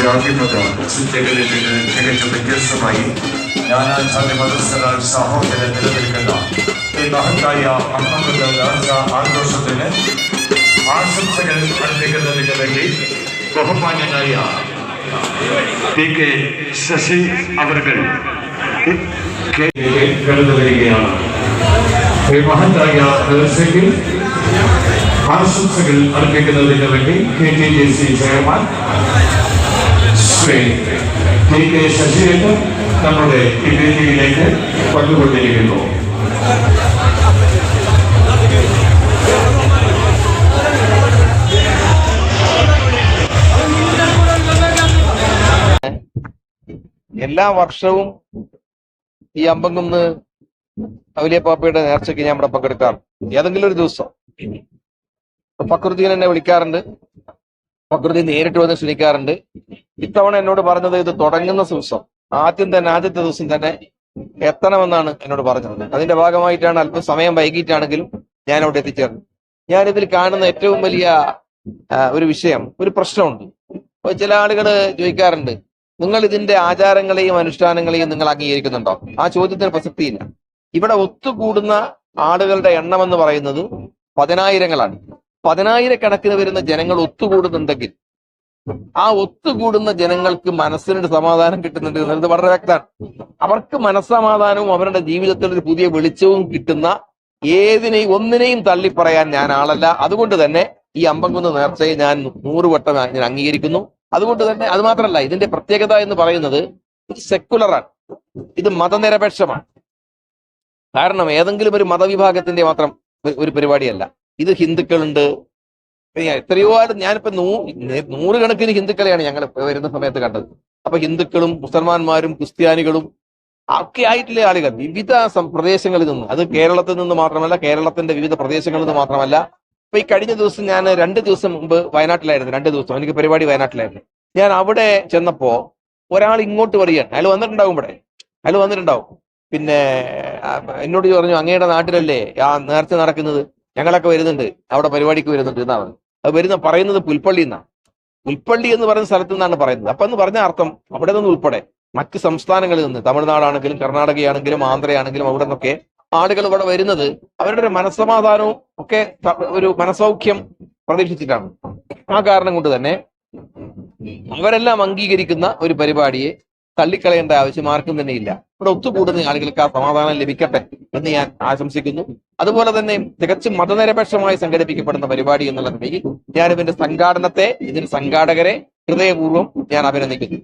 ജാതിമത ചിന്തകളിൽ നിന്ന് തികച്ചും വ്യത്യസ്തമായി നാനാജാതി മതസ്ഥരാൽ സഹോദരൻ നിലനിൽക്കുന്ന ഈ മഹത്തായ അമ്മകളുടെ ആഘോഷത്തിന് ആശംസകൾ അർപ്പിക്കുന്നതിന് വേണ്ടി ബഹുമാന്യനായ PK ശശി അവർകൾ കടന്നു വരികയാണ്. ഈ മഹത്തായ ദിവസത്തിൽ ആശംസകൾ അർപ്പിക്കുന്നതിന് വേണ്ടി KTJC ചെയർമാൻ ശ്രീ PK ശശിയേട്ടൻ നമ്മുടെ ഈ വേദിയിലേക്ക് കൊണ്ടുകൊണ്ടിരിക്കുന്നു. എല്ലാ വർഷവും ഈ അമ്പംകുന്ന് ഔലിയ പാപ്പയുടെ നേർച്ചയ്ക്ക് ഞാൻ ഇവിടെ പങ്കെടുക്കാറുണ്ട്. ഏതെങ്കിലും ഒരു ദിവസം ഫക്രുദ്ദീൻ എന്നെ വിളിക്കാറുണ്ട്, ഫക്രുദ്ദീൻ നേരിട്ട് വന്ന് ക്ഷണിക്കാറുണ്ട്. ഇത്തവണ എന്നോട് പറഞ്ഞത് ഇത് തുടങ്ങുന്ന ദിവസം ആദ്യത്തെ ദിവസം തന്നെ എത്തണമെന്നാണ് എന്നോട് പറഞ്ഞത്. അതിന്റെ ഭാഗമായിട്ടാണ് അല്പം സമയം വൈകിട്ടാണെങ്കിലും ഞാൻ അവിടെ എത്തിച്ചേർന്നത്. ഞാനിതിൽ കാണുന്ന ഏറ്റവും വലിയ ഒരു വിഷയം, ഒരു പ്രശ്നമുണ്ട്. അപ്പൊ ചില ആളുകൾ ചോദിക്കാറുണ്ട്, നിങ്ങൾ ഇതിന്റെ ആചാരങ്ങളെയും അനുഷ്ഠാനങ്ങളെയും നിങ്ങൾ അംഗീകരിക്കുന്നുണ്ടോ? ആ ചോദ്യത്തിന് പ്രസക്തിയില്ല. ഇവിടെ ഒത്തുകൂടുന്ന ആളുകളുടെ എണ്ണം എന്ന് പറയുന്നത് 10,000-ങ്ങളാണ്. 10,000-കണക്കിന് വരുന്ന ജനങ്ങൾ ഒത്തുകൂടുന്നുണ്ടെങ്കിൽ ആ ഒത്തുകൂടുന്ന ജനങ്ങൾക്ക് മനസ്സിനൊരു സമാധാനം കിട്ടുന്നുണ്ട് എന്നുള്ളത് വളരെ വ്യക്തമാണ്. അവർക്ക് മനസ്സമാധാനവും അവരുടെ ജീവിതത്തിൽ ഒരു പുതിയ വെളിച്ചവും കിട്ടുന്ന ഒന്നിനെയും തള്ളിപ്പറയാൻ ഞാൻ ആളല്ല. അതുകൊണ്ട് തന്നെ ഈ അമ്പംകുന്ന് നേർച്ചയെ ഞാൻ 100 വട്ടം ഞാൻ അംഗീകരിക്കുന്നു. അതുകൊണ്ട് തന്നെ അത് മാത്രമല്ല, ഇതിന്റെ പ്രത്യേകത എന്ന് പറയുന്നത് ഇത് സെക്കുലറാണ്, ഇത് മതനിരപേക്ഷമാണ്. കാരണം ഏതെങ്കിലും ഒരു മതവിഭാഗത്തിന്റെ മാത്രം ഒരു പരിപാടിയല്ല. ഇത് ഹിന്ദുക്കളുണ്ട്, എത്രയോ ഞാനിപ്പോ 100 കണക്കിന് ഹിന്ദുക്കളെയാണ് ഞങ്ങൾ വരുന്ന സമയത്ത് കണ്ടത്. അപ്പൊ ഹിന്ദുക്കളും മുസൽമാന്മാരും ക്രിസ്ത്യാനികളും ഒക്കെ ആയിട്ടുള്ള ആളുകൾ വിവിധ പ്രദേശങ്ങളിൽ നിന്ന്, അത് കേരളത്തിൽ നിന്ന് മാത്രമല്ല, കേരളത്തിന്റെ വിവിധ പ്രദേശങ്ങളിൽ നിന്ന് മാത്രമല്ല. ഇപ്പൊ ഈ കഴിഞ്ഞ ദിവസം ഞാൻ 2 ദിവസം മുമ്പ് വയനാട്ടിലായിരുന്നു. 2 ദിവസം എനിക്ക് പരിപാടി വയനാട്ടിലായിരുന്നു. ഞാൻ അവിടെ ചെന്നപ്പോ ഒരാൾ ഇങ്ങോട്ട് വരികയാണ്. അയാൾ വന്നിട്ടുണ്ടാവും. പിന്നെ എന്നോട് പറഞ്ഞു, അങ്ങയുടെ നാട്ടിലല്ലേ ആ നേർച്ച നടക്കുന്നത്, ഞങ്ങളൊക്കെ വരുന്നുണ്ട്, അവിടെ പരിപാടിക്ക് വരുന്നുണ്ട് എന്നാണ് അത് പറയുന്നത്. പുൽപ്പള്ളി എന്നാണ്. പുൽപ്പള്ളി എന്ന് പറയുന്ന സ്ഥലത്ത് നിന്നാണ് പറയുന്നത്. അപ്പൊ എന്ന് പറഞ്ഞ അർത്ഥം അവിടെ നിന്ന് ഉൾപ്പെടെ മറ്റ് സംസ്ഥാനങ്ങളിൽ നിന്ന്, തമിഴ്നാടാണെങ്കിലും കർണാടകയാണെങ്കിലും ആന്ധ്രയാണെങ്കിലും അവിടെ നിന്നൊക്കെ ആളുകൾ ഇവിടെ വരുന്നത് അവരുടെ ഒരു മനസ്സമാധാനവും ഒക്കെ ഒരു മനസൗഖ്യം പ്രതീക്ഷിച്ചിട്ടാണ്. ആ കാരണം കൊണ്ട് തന്നെ അവരെല്ലാം അംഗീകരിക്കുന്ന ഒരു പരിപാടിയെ തള്ളിക്കളയേണ്ട ആവശ്യം ആർക്കും തന്നെ ഇല്ല. ഇവിടെ ഒത്തുകൂടുന്ന ആളുകൾക്ക് ആ സമാധാനം ലഭിക്കട്ടെ എന്ന് ഞാൻ ആശംസിക്കുന്നു. അതുപോലെ തന്നെ തികച്ചും മതനിരപേക്ഷമായി സംഘടിപ്പിക്കപ്പെടുന്ന പരിപാടി എന്നുള്ള നിലയിൽ ഞാൻ ഇതിന്റെ സംഘാടകരെ ഹൃദയപൂർവ്വം ഞാൻ അഭിനന്ദിക്കുന്നു.